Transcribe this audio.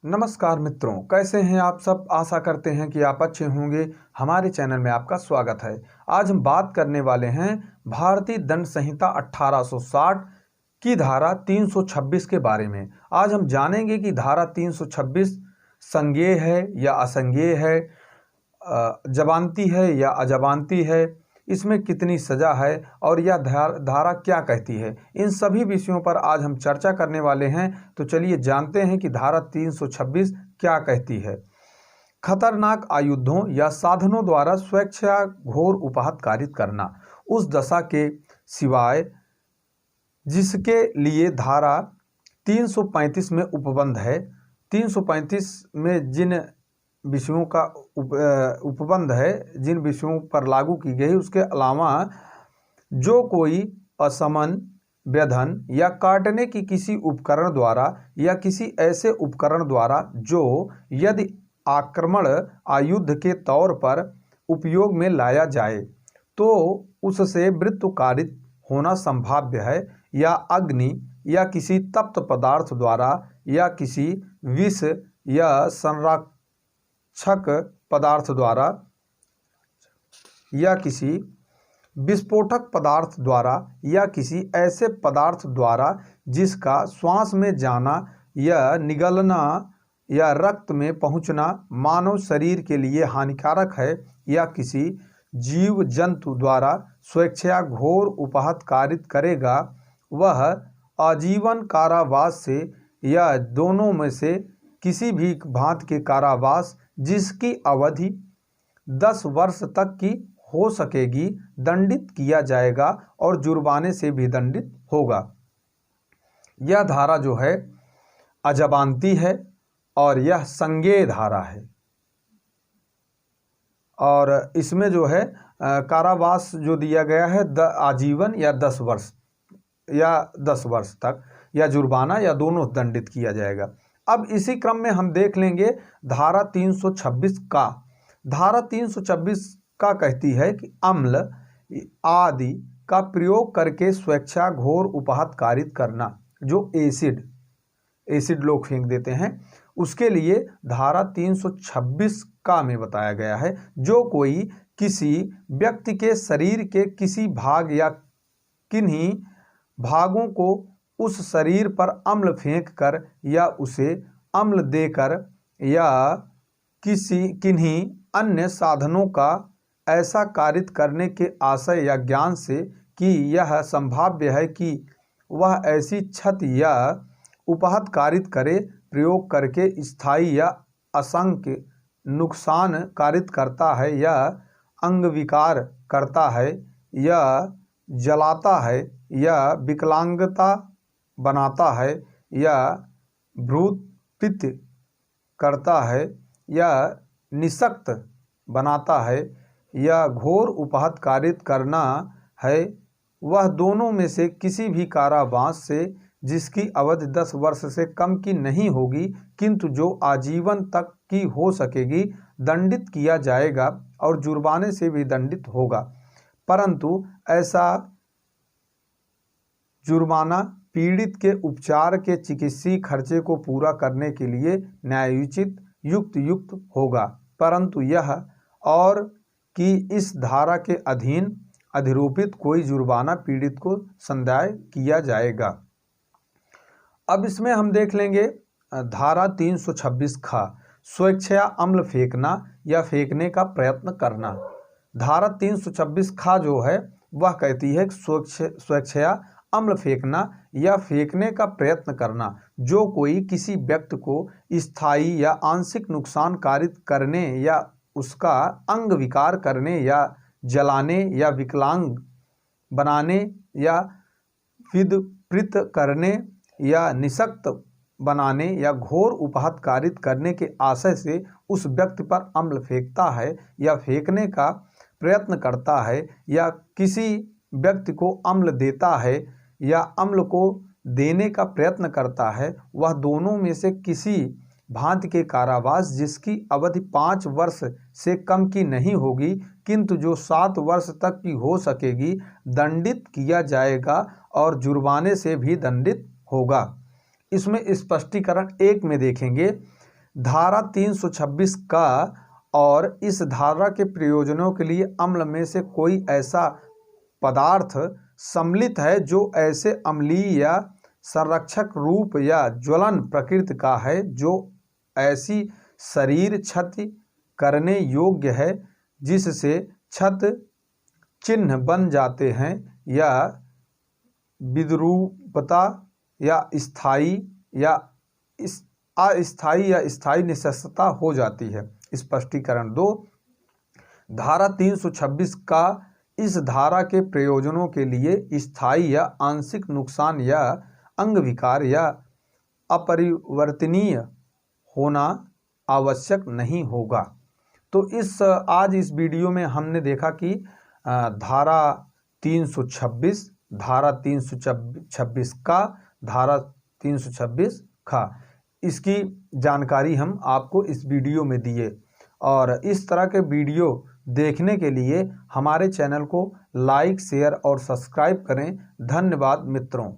नमस्कार मित्रों, कैसे हैं आप सब। आशा करते हैं कि आप अच्छे होंगे। हमारे चैनल में आपका स्वागत है। आज हम बात करने वाले हैं भारतीय दंड संहिता 1860 की धारा 326 के बारे में। आज हम जानेंगे कि धारा 326 संज्ञेय है या असंज्ञेय है, जबानती है या अजबानती है, इसमें कितनी सज़ा है और यह धारा क्या कहती है। इन सभी विषयों पर आज हम चर्चा करने वाले हैं। तो चलिए जानते हैं कि धारा 326 क्या कहती है। खतरनाक आयुधों या साधनों द्वारा स्वेच्छा घोर उपहत कारित करना, उस दशा के सिवाय जिसके लिए धारा 335 में उपबंध है। 335 में जिन विषयों का उपबंध है, जिन विषयों पर लागू की गई, उसके अलावा जो कोई असमन, व्यधन या काटने की किसी उपकरण द्वारा या किसी ऐसे उपकरण द्वारा जो यदि आक्रमण आयुध के तौर पर उपयोग में लाया जाए तो उससे मृत्यु कारित होना संभाव्य है, या अग्नि या किसी तप्त पदार्थ द्वारा या किसी विष या संरक्षक पदार्थ द्वारा या किसी विस्फोटक पदार्थ द्वारा या किसी ऐसे पदार्थ द्वारा जिसका श्वास में जाना या निगलना या रक्त में पहुंचना मानव शरीर के लिए हानिकारक है, या किसी जीव जंतु द्वारा स्वेच्छया घोर उपहत कारित करेगा, वह आजीवन कारावास से या दोनों में से किसी भी भांति के कारावास जिसकी अवधि 10 वर्ष तक की हो सकेगी दंडित किया जाएगा और जुर्माने से भी दंडित होगा। यह धारा जो है अजबानती है और यह संज्ञेय धारा है, और इसमें जो है कारावास जो दिया गया है आजीवन या 10 वर्ष या 10 वर्ष तक, या जुर्माना या दोनों दंडित किया जाएगा। अब इसी क्रम में हम देख लेंगे धारा 326 का। धारा 326 का कहती है कि अम्ल आदि का प्रयोग करके स्वेच्छा घोर उपहत कारित करना, जो एसिड लोग फेंक देते हैं, उसके लिए धारा 326 का में बताया गया है। जो कोई किसी व्यक्ति के शरीर के किसी भाग या किन्हीं भागों को उस शरीर पर अम्ल फेंक कर या उसे अम्ल देकर या किन्हीं अन्य साधनों का ऐसा कारित करने के आशय या ज्ञान से कि यह संभाव्य है कि वह ऐसी क्षति या उपहत कारित करे, प्रयोग करके स्थायी या असंख्य नुकसान कारित करता है, या अंगविकार करता है, या जलाता है, या विकलांगता बनाता है, या भ्रूपित करता है, या निशक्त बनाता है, या घोर उपहत कारित करना है, वह दोनों में से किसी भी कारावास से जिसकी अवधि 10 वर्ष से कम की नहीं होगी किंतु जो आजीवन तक की हो सकेगी दंडित किया जाएगा और जुर्माने से भी दंडित होगा। परंतु ऐसा जुर्माना पीड़ित के उपचार के चिकित्सीय खर्चे को पूरा करने के लिए न्यायोचित युक्त होगा, परंतु यह और कि इस धारा के अधीन अधिरोपित कोई जुर्माना पीड़ित को संदाय किया जाएगा। अब इसमें हम देख लेंगे धारा 326 खा, स्वेच्छया अम्ल फेंकना या फेंकने का प्रयत्न करना। धारा 326 खा जो है वह कहती है स्वेच्छया अम्ल फेंकना या फेंकने का प्रयत्न करना, जो कोई किसी व्यक्ति को स्थायी या आंशिक नुकसान कारित करने या उसका अंग विकार करने या जलाने या विकलांग बनाने या विदप्रित करने या निशक्त बनाने या घोर उपहत कारित करने के आशय से उस व्यक्ति पर अम्ल फेंकता है या फेंकने का प्रयत्न करता है, या किसी व्यक्ति को अम्ल देता है या अम्ल को देने का प्रयत्न करता है, वह दोनों में से किसी भांति के कारावास जिसकी अवधि 5 वर्ष से कम की नहीं होगी किंतु जो 7 वर्ष तक की हो सकेगी दंडित किया जाएगा और जुर्माने से भी दंडित होगा। इसमें स्पष्टीकरण 1 में देखेंगे धारा 326 का और इस धारा के प्रयोजनों के लिए अम्ल में से कोई ऐसा पदार्थ सम्मिलित है जो ऐसे अम्लीय या संरक्षक रूप या ज्वलन प्रकृति का है जो ऐसी शरीर क्षति करने योग्य है जिससे क्षत चिन्ह बन जाते हैं या विद्रूपता या अस्थायी या स्थायी निःशस्त्रता हो जाती है। स्पष्टीकरण 2, धारा 326 का इस धारा के प्रयोजनों के लिए स्थायी या आंशिक नुकसान या अंग विकार या अपरिवर्तनीय होना आवश्यक नहीं होगा। तो आज इस वीडियो में हमने देखा कि धारा 326, धारा 326 का, धारा 326 का, इसकी जानकारी हम आपको इस वीडियो में दिए। और इस तरह के वीडियो देखने के लिए हमारे चैनल को लाइक, शेयर और सब्सक्राइब करें। धन्यवाद मित्रों।